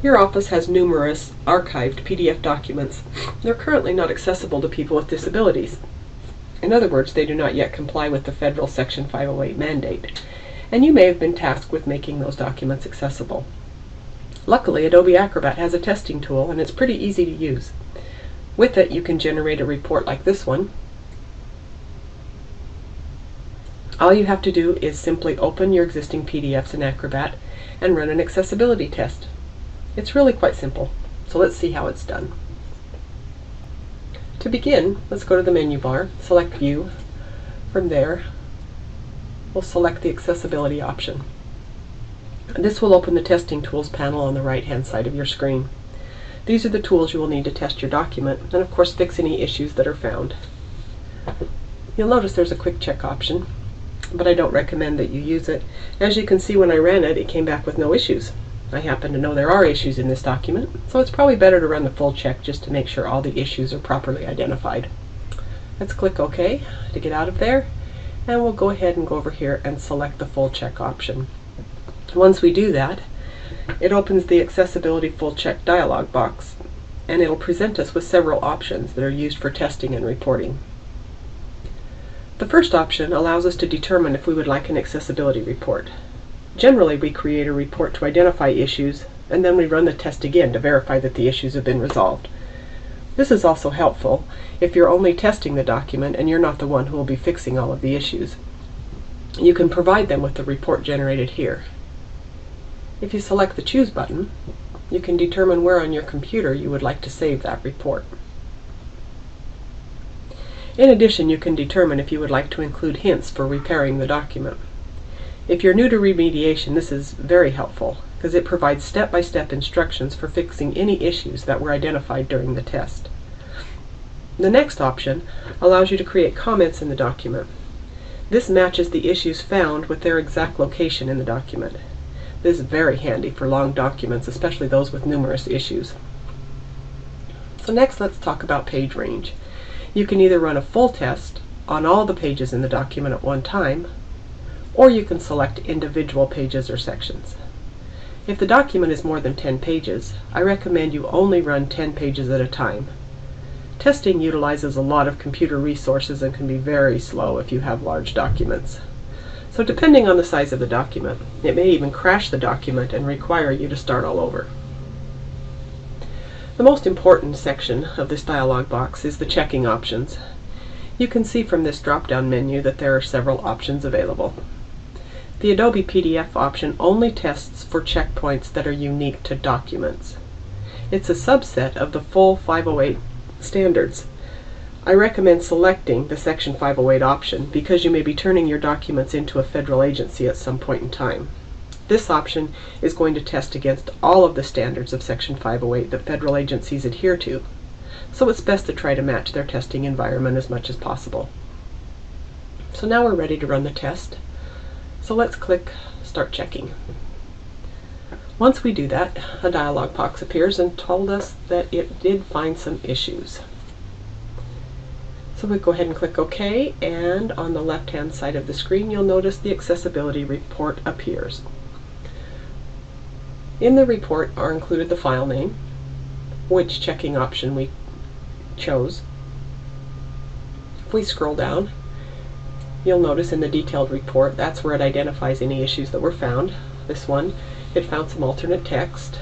Your office has numerous archived PDF documents. They're currently not accessible to people with disabilities. In other words, they do not yet comply with the federal Section 508 mandate, and you may have been tasked with making those documents accessible. Luckily, Adobe Acrobat has a testing tool, and it's pretty easy to use. With it, you can generate a report like this one. All you have to do is simply open your existing PDFs in Acrobat and run an accessibility test. It's really quite simple, so let's see how it's done. To begin, let's go to the menu bar, select View. From there, we'll select the Accessibility option. This will open the Testing Tools panel on the right-hand side of your screen. These are the tools you will need to test your document, and of course fix any issues that are found. You'll notice there's a quick check option, but I don't recommend that you use it. As you can see, when I ran it, it came back with no issues. I happen to know there are issues in this document, so it's probably better to run the full check just to make sure all the issues are properly identified. Let's click OK to get out of there, and we'll go ahead and go over here and select the full check option. Once we do that, it opens the Accessibility Full Check dialog box, and it'll present us with several options that are used for testing and reporting. The first option allows us to determine if we would like an accessibility report. Generally, we create a report to identify issues, and then we run the test again to verify that the issues have been resolved. This is also helpful if you're only testing the document and you're not the one who will be fixing all of the issues. You can provide them with the report generated here. If you select the Choose button, you can determine where on your computer you would like to save that report. In addition, you can determine if you would like to include hints for repairing the document. If you're new to remediation, this is very helpful because it provides step-by-step instructions for fixing any issues that were identified during the test. The next option allows you to create comments in the document. This matches the issues found with their exact location in the document. This is very handy for long documents, especially those with numerous issues. So next, let's talk about page range. You can either run a full test on all the pages in the document at one time, or you can select individual pages or sections. If the document is more than 10 pages, I recommend you only run 10 pages at a time. Testing utilizes a lot of computer resources and can be very slow if you have large documents. So depending on the size of the document, it may even crash the document and require you to start all over. The most important section of this dialog box is the checking options. You can see from this drop-down menu that there are several options available. The Adobe PDF option only tests for checkpoints that are unique to documents. It's a subset of the full 508 standards. I recommend selecting the Section 508 option because you may be turning your documents into a federal agency at some point in time. This option is going to test against all of the standards of Section 508 that federal agencies adhere to, so it's best to try to match their testing environment as much as possible. So now we're ready to run the test. So let's click Start Checking. Once we do that, a dialog box appears and told us that it did find some issues. So we go ahead and click OK, and on the left-hand side of the screen you'll notice the accessibility report appears. In the report are included the file name, which checking option we chose. If we scroll down, you'll notice in the detailed report, that's where it identifies any issues that were found. This one, it found some alternate text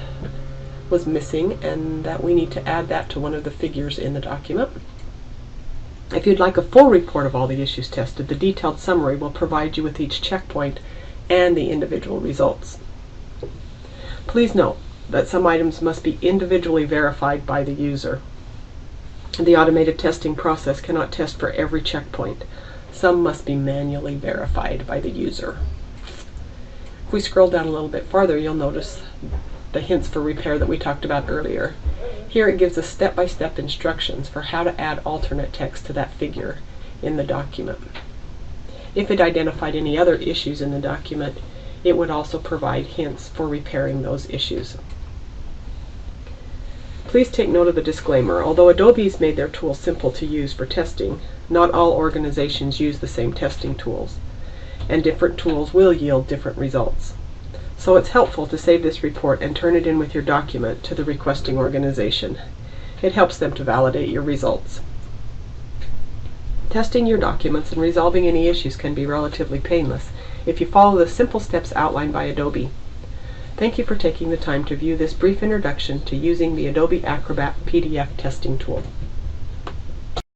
was missing, and that we need to add that to one of the figures in the document. If you'd like a full report of all the issues tested, the detailed summary will provide you with each checkpoint and the individual results. Please note that some items must be individually verified by the user. The automated testing process cannot test for every checkpoint. Some must be manually verified by the user. If we scroll down a little bit farther, you'll notice the hints for repair that we talked about earlier. Here it gives us step-by-step instructions for how to add alternate text to that figure in the document. If it identified any other issues in the document, it would also provide hints for repairing those issues. Please take note of the disclaimer. Although Adobe's made their tools simple to use for testing, not all organizations use the same testing tools, and different tools will yield different results. So it's helpful to save this report and turn it in with your document to the requesting organization. It helps them to validate your results. Testing your documents and resolving any issues can be relatively painless if you follow the simple steps outlined by Adobe. Thank you for taking the time to view this brief introduction to using the Adobe Acrobat PDF testing tool.